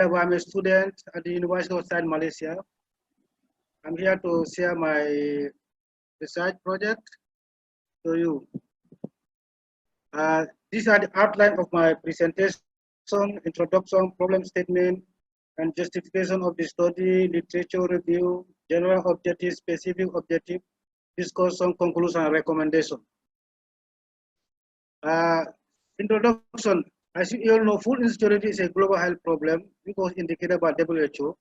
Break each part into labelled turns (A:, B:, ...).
A: I'm a student at the University of South Malaysia. I'm here to share my research project to you. These are the outline of my presentation, introduction, problem statement, and justification of the study, literature review, general objective, specific objective, discussion, conclusion, and recommendation. Introduction. As you all know, food insecurity is a global health problem because indicated by WHO,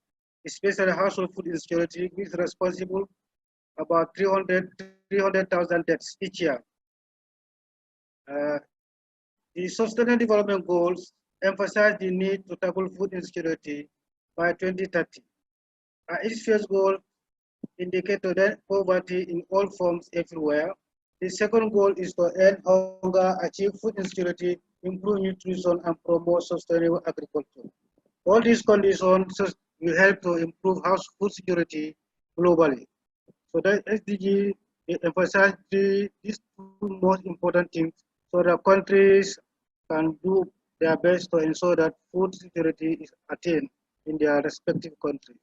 A: especially household food insecurity, which is responsible about 300,000 deaths each year. The Sustainable Development Goals emphasize the need to tackle food insecurity by 2030. Each first goal indicates to end poverty in all forms everywhere. The second goal is to end hunger, achieve food insecurity, improve nutrition, and promote sustainable agriculture. All these conditions will help to improve food security globally. So that SDG emphasizes these two most important things so that countries can do their best to ensure that food security is attained in their respective countries.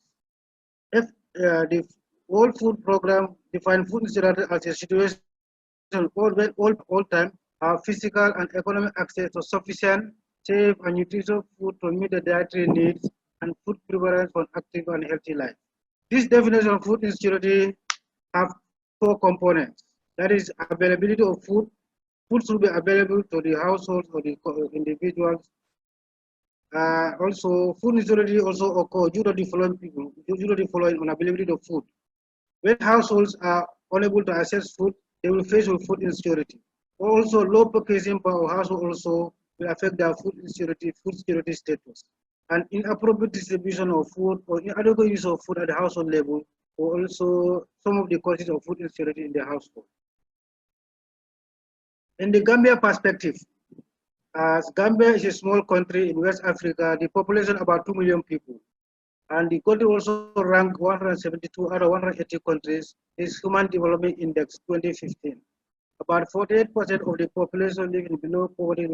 A: If the World Food Program defines food insecurity as a situation all time have physical and economic access to sufficient, safe, and nutritious food to meet the dietary needs and food preference for an active and healthy life. This definition of food insecurity have four components. That is availability of food. Food should be available to the households or the individuals. Also, food insecurity also occurs due to the following unavailability of food. When households are unable to access food, they will face with food insecurity. Also, low purchasing power of household also will affect their food security status. And inappropriate distribution of food or inadequate use of food at the household level or also some of the causes of food insecurity in the household. In the Gambia perspective, as Gambia is a small country in West Africa, the population about 2 million people. And the country also ranked 172 out of 180 countries in Human Development Index 2015. About 48% of the population live in below poverty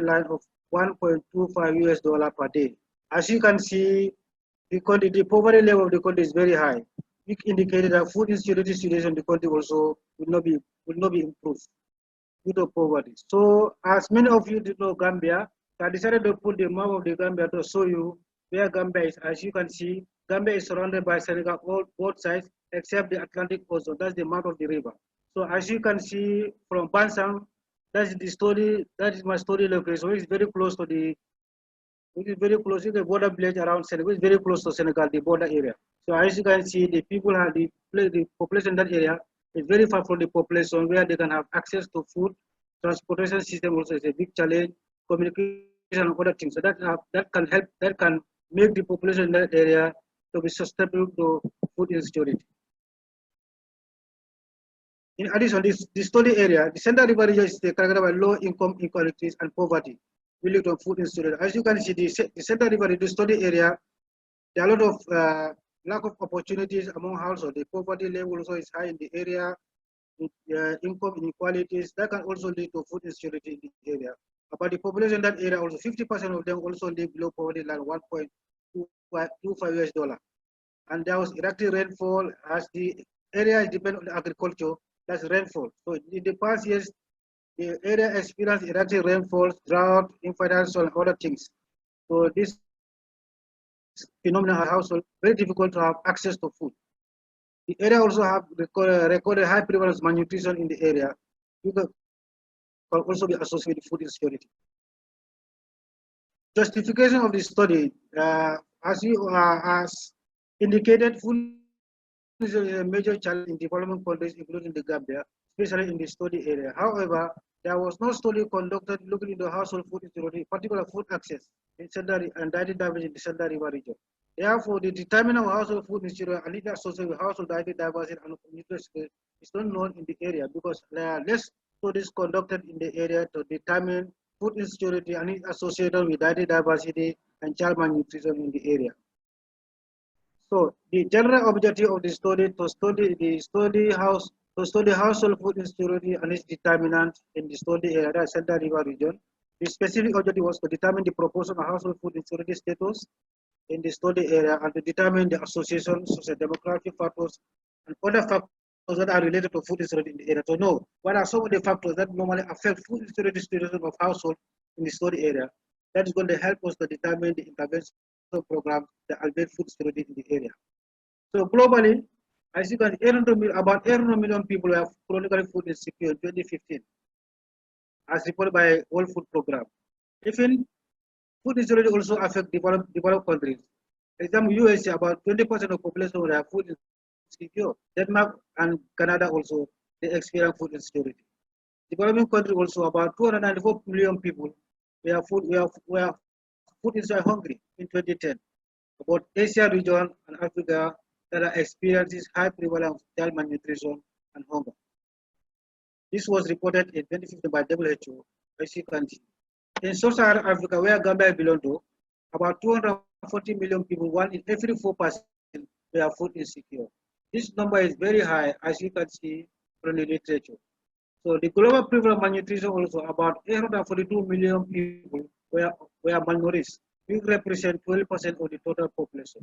A: line of $1.25 per day. As you can see, the poverty level of the country is very high, which indicated that food insecurity situation in the country also will not be improved due to poverty. So, as many of you did know Gambia, I decided to put the map of the Gambia to show you where Gambia is. As you can see, Gambia is surrounded by Senegal on both sides except the Atlantic Ocean. That's the mouth of the river. So as you can see from Bansang, that is my study location. It's very close to the border village around Senegal. It's very close to Senegal, the border area. So as you can see, the people have the population in that area is very far from the population where they can have access to food. Transportation system also is a big challenge. Communication and other things. So that can make the population in that area to be susceptible to food insecurity. In addition, the study area, the Central River region is characterized by low income inequalities and poverty related to food insecurity. As you can see, the Central River region study area, there are a lot of lack of opportunities among households. The poverty level also is high in the area. Income inequalities that can also lead to food insecurity in the area. About the population in that area, also 50% of them also live below poverty line, $1.25. And there was erratic rainfall as the area is dependent on agriculture. That's rainfall. So in the past years, the area experienced erratic rainfall, drought, infertile soil, and other things. So this phenomenon at household very difficult to have access to food. The area also have recorded high prevalence of malnutrition in the area. You can also be associated with food insecurity. Justification of the study, as indicated, food is a major challenge in developing countries, including the Gambia, especially in the study area. However, there was no study conducted looking into household food insecurity, particular food access in and dietary diversity in the Central River region. Therefore, the determinant of household food insecurity and its associated with household dietary diversity and nutrition is not known in the area because there are less studies conducted in the area to determine food insecurity and its associated with dietary diversity and child malnutrition in the area. So the general objective of the study to study household food insecurity and its determinants in the study area, that Central River region. The specific objective was to determine the proportion of household food insecurity status in the study area and to determine the association, socio-demographic factors, and other factors that are related to food insecurity in the area. To know what are some of the factors that normally affect food insecurity situation of household in the study area. That is going to help us to determine the intervention program that alleviate food insecurity in the area. So globally, as you can see, about 800 million people have chronically food insecure in 2015, as reported by World Food Program. Even food insecurity also affects developed countries. For example, USA, about 20% of population will have food insecure. Denmark and Canada also, they experience food insecurity. Developing countries also, about 294 million people were food insecure hungry in 2010. About Asia region and Africa that are experiencing high prevalence of child malnutrition and hunger. This was reported in 2015 by WHO, as you can see. In Sub-Saharan Africa, where Gambia belongs to, about 240 million people, 1 in every 4 persons, were food insecure. This number is very high, as you can see from the literature. So the global prevalence of malnutrition also, about 842 million people were malnourished, which represent 12% of the total population.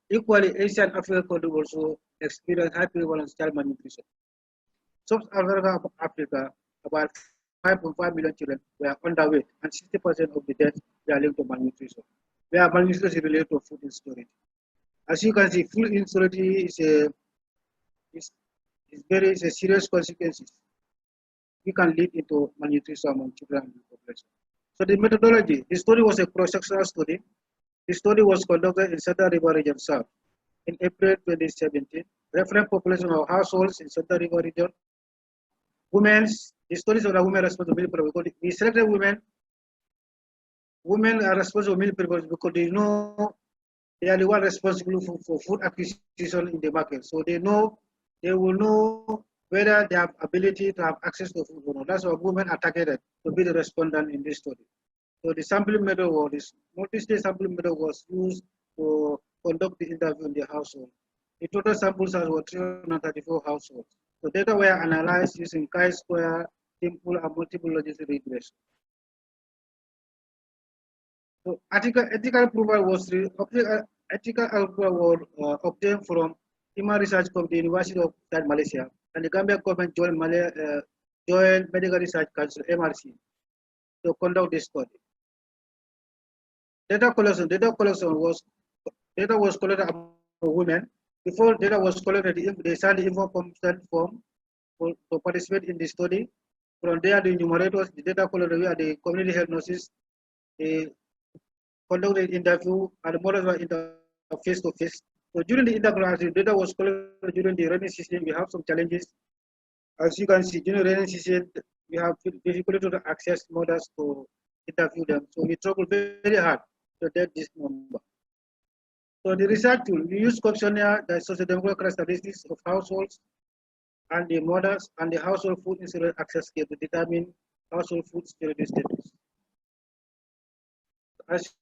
A: Equally, Asia and Africa countries also experience high prevalence of child malnutrition. Sub-Saharan Africa, about 5.5 million children were underweight, and 60% of the deaths were linked to malnutrition. Where malnutrition is related to food insecurity. As you can see, food insecurity is a serious consequences. We can lead into malnutrition among children and the population. So the methodology, the study was a cross-sectional study. The study was conducted in Central River Region South in April 2017. Reference population of households in Central River Region. The studies of the women responsible because we selected women. Women are responsible because they know they are the one responsible for food acquisition in the market. So they will know whether they have ability to have access to food or not. That's why women are targeted to be the respondent in this study. So the sampling method or this multi-stage sampling method was used to conduct the interview in the household. The total sample size was 334 households. So data were analyzed using chi-square, simple, and multiple logistic regression. So ethical approval was obtained from Human Research Committee, University of Malaysia, and the Gambia government joined Medical Research Council (MRC) to conduct this study. Data was collected among women. Before data was collected, they signed the informed consent form to participate in the study. From there, the enumerators, the data collected via the community health nurses, they conducted interview, and the models were face to face. So during the interview, data was collected during the rainy season. We have some challenges. As you can see, during the rainy season, we have difficulty to access models to interview them. So we struggle very hard to get this number. So the research tool, we use questionnaire, the socio-demographic characteristics of households and the mothers and the household food insecurity access scale to determine household food security status. As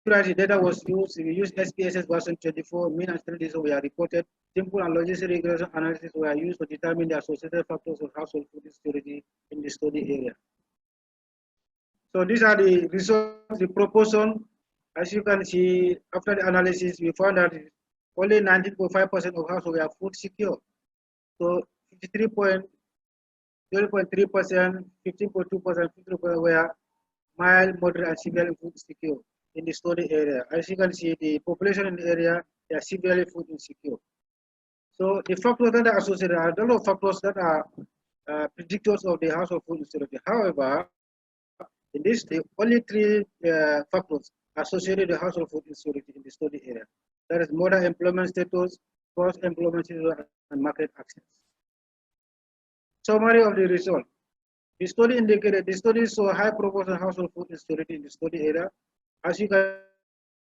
A: the data was used, we used SPSS version 24, mean and standard deviations were reported. Simple and logistic regression analysis were used to determine the associated factors of household food insecurity in the study area. So these are the results, the proportion. As you can see, after the analysis, we found that only 19.5% of households were food secure. So 53.3%, 15.2%, 53% were mild, moderate, and severely food insecure in the study area. As you can see, the population in the area, they are severely food insecure. So the factors that are associated are a lot of factors that are predictors of the household food insecurity. However, in this, the only 3 factors associated with household food insecurity in the study area. That is mother employment status, cross employment status, and market access. Summary of the result. The study indicated the study saw high proportion of household food insecurity in the study area. As you can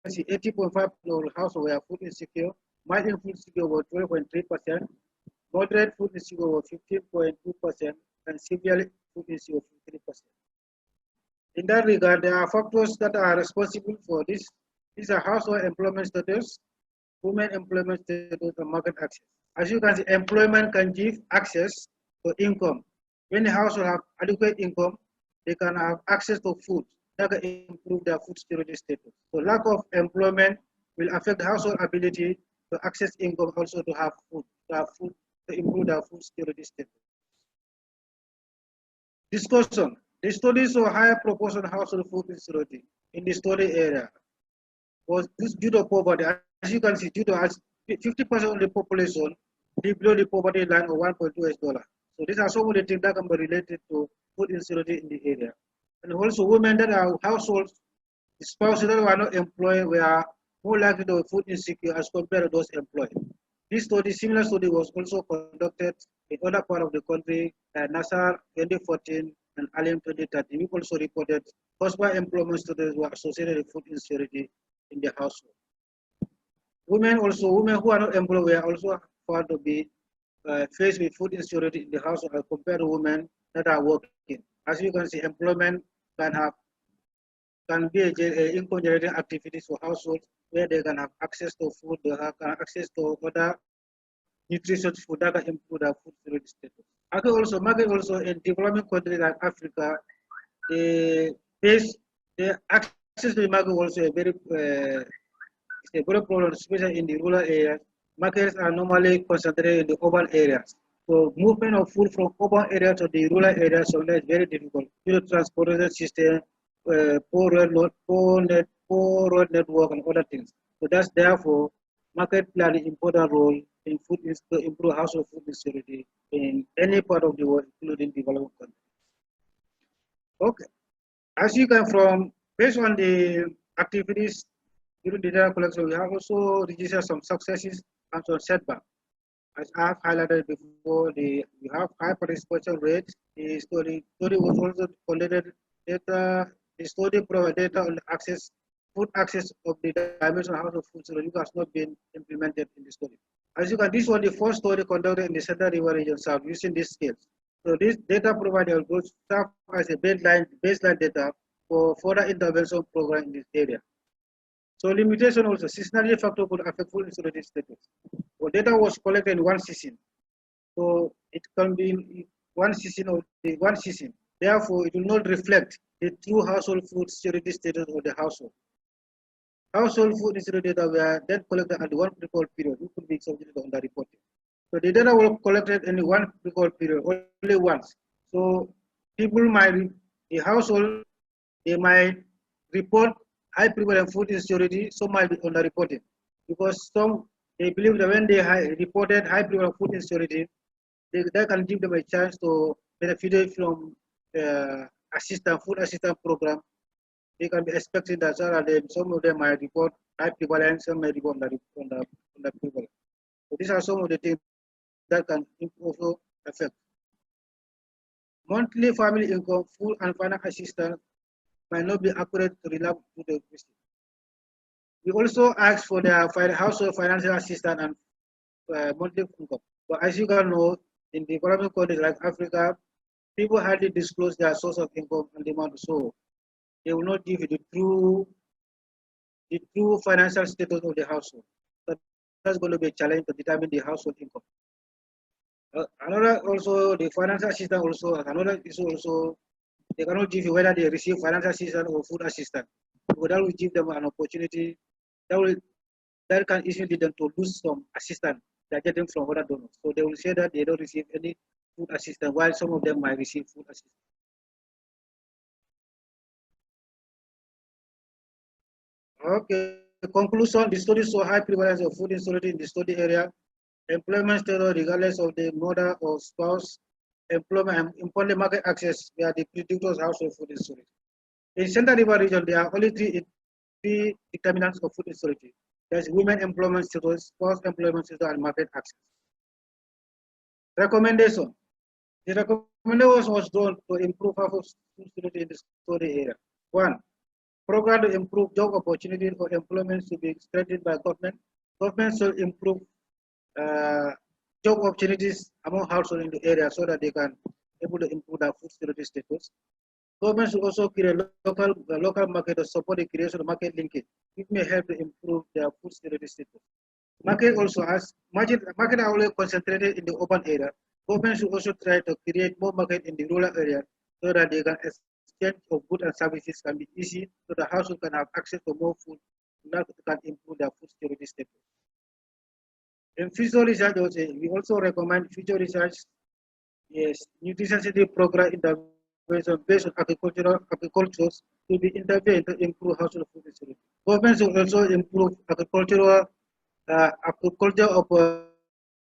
A: see, 80.5% of households were food insecure, mild food insecure were 12.3%, moderate food insecure were 15.2%, and severely food insecure 53%. In that regard, there are factors that are responsible for this. These are household employment status, women employment status, and market access. As you can see, employment can give access to income. When the household have adequate income, they can have access to food. that can improve their food security status. So lack of employment will affect household ability to access income, also to have food, to improve their food security status. Discussion. The study saw higher proportion of household food insecurity in the study area was this due to poverty. As you can see, due to 50% of the population live below the poverty line of $1.2. So these are some of the things that can be related to food insecurity in the area. And also women that are households, spouses that were not employed were more likely to be food insecure as compared to those employed. This study, similar study was also conducted in other part of the country, Nassar 2014 and Alim 2013. We also reported housewife employment studies were associated with food insecurity in the household. Women who are not employed were also found to be faced with food insecurity in the household as compared to women that are working. As you can see, employment can be a income generating activities for households where they can have access to food, they have access to other nutritious food that can improve their food security status. Market also in developing countries like Africa, the access to the market also a very problem, especially in the rural areas. Markets are normally concentrated in the urban areas. So movement of food from urban areas to the rural areas sometimes is very difficult due to transportation system, poor road network and other things. So that's therefore market play an important role in food to improve household food insecurity in any part of the world, including developing countries. Okay, as you can from based on the activities during the data collection, we have also registered some successes and some setbacks. As I have highlighted before, we have high participation rates. The study was also collected data. The study provided data on food access of the dimension of household food security has not been implemented in the study. As you can, this was the first study conducted in the Central River Region South using these scales. So this data provided will serve as a baseline data for further intervention program in this area. So limitation also, seasonality factor could affect food insecurity status. So data was collected in one season. So it can be in one season. Therefore, it will not reflect the true household food security status of the household. Household food insecurity data were then collected at one record period, which could be subjected to underreporting. So the data were collected in one record period, only once. So the household, they might report high prevalent food insecurity, some might be underreported. Because some, they believe that when they reported high prevalent food insecurity, that can give them a chance to benefit from food assistance program. They can be expecting that some of them might report high prevalence, some might report under prevalence. So these are some of the things that can also affect. Monthly family income, food and financial assistance might not be accurate to relate to the question. We also ask for their household financial assistance and monthly income. But as you can know, in developing countries like Africa, people hardly disclose their source of income and demand, so they will not give you the true financial status of the household. So that's going to be a challenge to determine the household income. Another also, the financial assistance also, another issue also, they cannot give you whether they receive financial assistance or food assistance. So that will give them an opportunity that can easily lead them to lose some assistance they're getting from other donors. So they will say that they don't receive any food assistance, while some of them might receive food assistance. Okay, conclusion, the study saw high prevalence of food insecurity in the study area. Employment status, regardless of the mother or spouse, employment and important market access were the predictors of household food insecurity. In Central River region, there are only three determinants of food insecurity. There's women employment status, spouse employment status, and market access. Recommendation. The recommendation was drawn to improve household food security in the study area. 1. Program to improve job opportunities for employment should be strengthened by government. Government should improve job opportunities among households in the area so that they can able to improve their food security status. Government should also create a local market to support the creation of market linkage. It may help to improve their food security status. Market also has market are only concentrated in the urban area. Government should also try to create more market in the rural area so that they can exchange of goods and services can be easy, so the household can have access to more food, and that can improve their food security status. In future research, we also recommend future research, yes, nutrition sensitive program intervention based on agricultures to be intervened to improve household food security. Governments will also improve agriculture of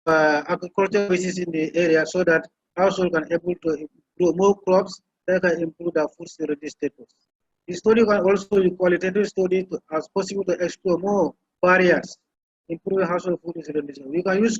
A: agricultural basis in the area so that household can able to grow more crops that can improve their food security status. The study can also be qualitative study as possible to explore more barriers, improving household food security. We can use